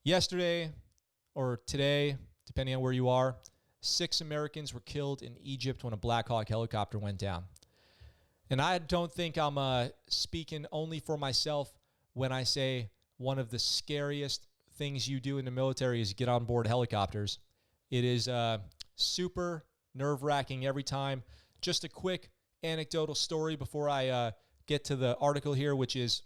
Yesterday or today, depending on where you are, 6 Americans were killed in Egypt when a Black Hawk helicopter went down. And I don't think I'm speaking only for myself when I say one of the scariest things you do in the military is get on board helicopters. It is super nerve-wracking every time. Just a quick anecdotal story before I get to the article here, which is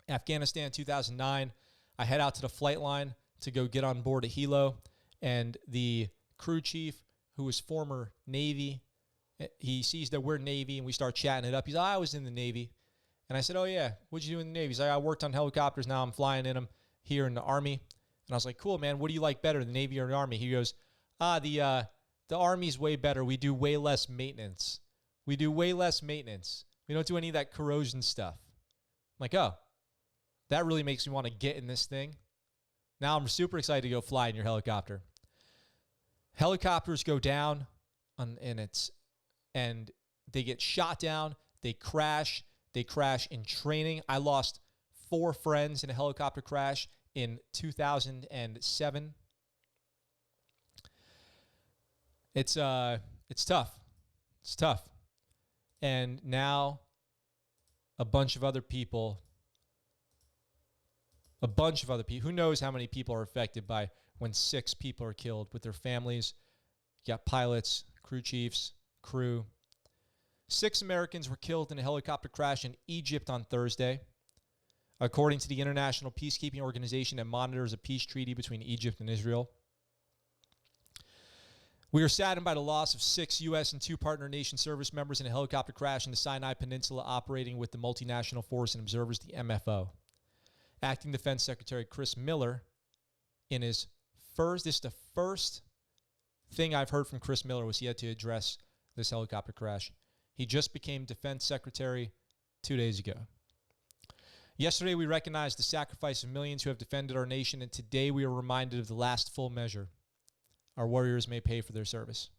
Afghanistan 2009. I head out to the flight line to go get on board a Helo, and the crew chief, who was former Navy, he sees that we're Navy, and we start chatting it up. He's like, I was in the Navy. And I said, oh, yeah, what'd you do in the Navy? He's like, I worked on helicopters. Now I'm flying in them here in the Army. And I was like, cool, man. What do you like better, the Navy or the Army? He goes, the Army's way better. We do way less maintenance. We don't do any of that corrosion stuff. I'm like, oh, that really makes me want to get in this thing. Now I'm super excited to go fly in your helicopter. Helicopters go down, and they get shot down. They crash. They crash in training. I lost 4 friends in a helicopter crash in 2007. It's tough. It's tough. And now a bunch of other people, who knows how many people are affected by when 6 people are killed with their families. You got pilots, crew chiefs, crew. 6 Americans were killed in a helicopter crash in Egypt on Thursday, according to the international peacekeeping organization that monitors a peace treaty between Egypt and Israel. We are saddened by the loss of 6 U.S. and 2 partner nation service members in a helicopter crash in the Sinai Peninsula operating with the Multinational Force and Observers, the MFO. Acting Defense Secretary Chris Miller, this is the first thing I've heard from Chris Miller was he had to address this helicopter crash. He just became Defense Secretary 2 days ago. Yesterday, we recognized the sacrifice of millions who have defended our nation, and today we are reminded of the last full measure. Our warriors may pay for their service.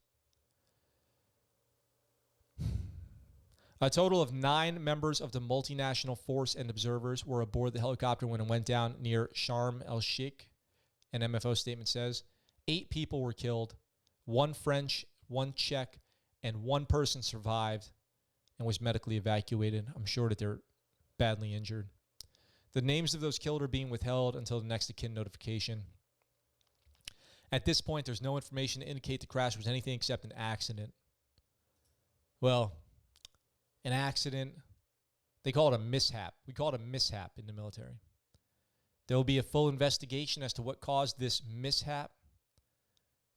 A total of 9 members of the Multinational Force and Observers were aboard the helicopter when it went down near Sharm el-Sheikh, an MFO statement says. 8 people were killed, 1 French, 1 Czech, and 1 person survived and was medically evacuated. I'm sure that they're badly injured. The names of those killed are being withheld until the next of kin notification. At this point, there's no information to indicate the crash was anything except an accident. Well, an accident, they call it a mishap. We call it a mishap in the military. There will be a full investigation as to what caused this mishap.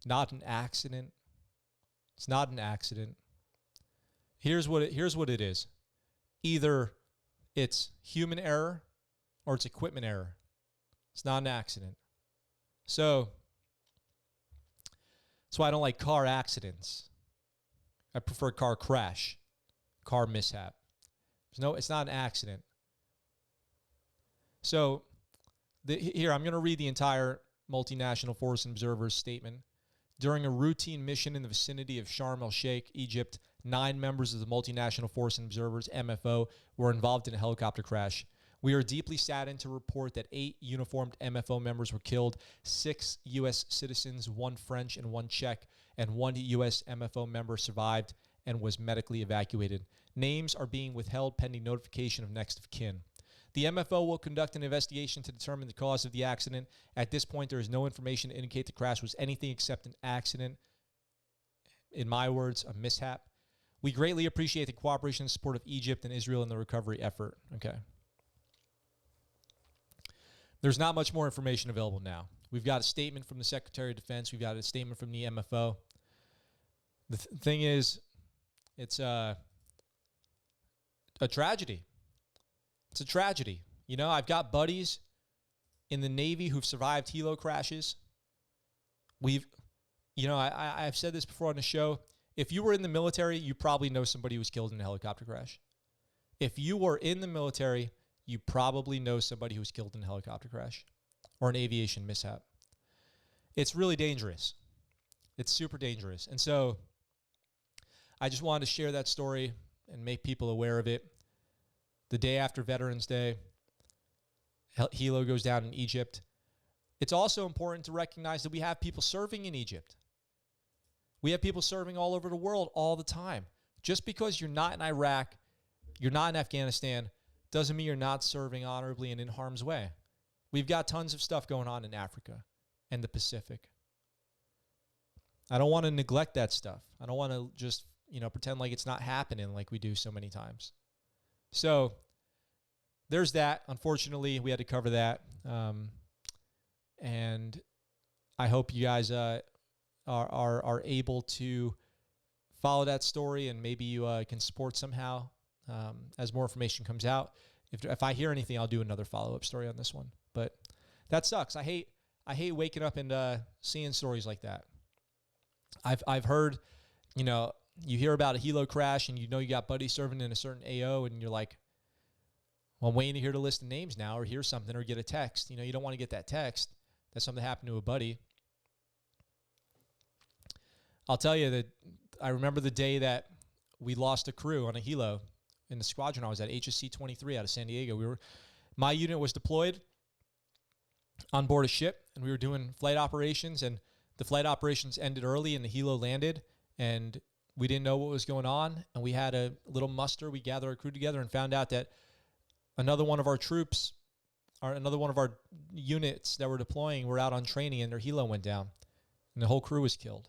Not an accident. It's not an accident. Here's what it is. Either it's human error or it's equipment error. It's not an accident. So that's why I don't like car accidents. I prefer car crash, car mishap. It's not an accident. So here, I'm going to read the entire Multinational Force and Observers statement. During a routine mission in the vicinity of Sharm el-Sheikh, Egypt, 9 members of the Multinational Force and Observers, MFO, were involved in a helicopter crash. We are deeply saddened to report that 8 uniformed MFO members were killed, 6 U.S. citizens, 1 French and 1 Czech, and 1 U.S. MFO member survived and was medically evacuated. Names are being withheld pending notification of next of kin. The MFO will conduct an investigation to determine the cause of the accident. At this point, there is no information to indicate the crash was anything except an accident. In my words, a mishap. We greatly appreciate the cooperation and support of Egypt and Israel in the recovery effort. Okay. There's not much more information available now. We've got a statement from the Secretary of Defense. We've got a statement from the MFO. The thing is, it's a tragedy. It's a tragedy. You know, I've got buddies in the Navy who've survived Helo crashes. I've said this before on the show. If you were in the military, you probably know somebody who was killed in a helicopter crash. If you were in the military, you probably know somebody who was killed in a helicopter crash or an aviation mishap. It's really dangerous. It's super dangerous. And so I just wanted to share that story and make people aware of it. The day after Veterans Day, Helo goes down in Egypt. it's also important to recognize that we have people serving in Egypt. We have people serving all over the world all the time. Just because you're not in Iraq, you're not in Afghanistan, doesn't mean you're not serving honorably and in harm's way. We've got tons of stuff going on in Africa and the Pacific. I don't want to neglect that stuff. I don't want to just, pretend like it's not happening like we do so many times. So there's that. Unfortunately, we had to cover that. And I hope you guys are able to follow that story, and maybe you can support somehow as more information comes out. If I hear anything, I'll do another follow-up story on this one. But that sucks. I hate waking up and seeing stories like that. I've heard, you hear about a Helo crash and you got buddies serving in a certain AO, and you're like, well, I'm waiting to hear the list of names now, or hear something, or get a text. You don't want to get that text that something happened to a buddy. I'll tell you that I remember the day that we lost a crew on a Helo in the squadron I was at, HSC 23 out of San Diego. My unit was deployed on board a ship, and we were doing flight operations, and the flight operations ended early and the Helo landed, and we didn't know what was going on, and we had a little muster. We gathered our crew together and found out that another one of our troops, or another one of our units that were deploying, were out on training, and their Helo went down, and the whole crew was killed.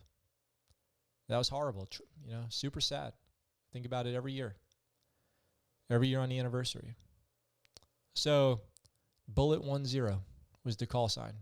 That was horrible, super sad. Think about it every year on the anniversary. So, Bullet 10 was the call sign.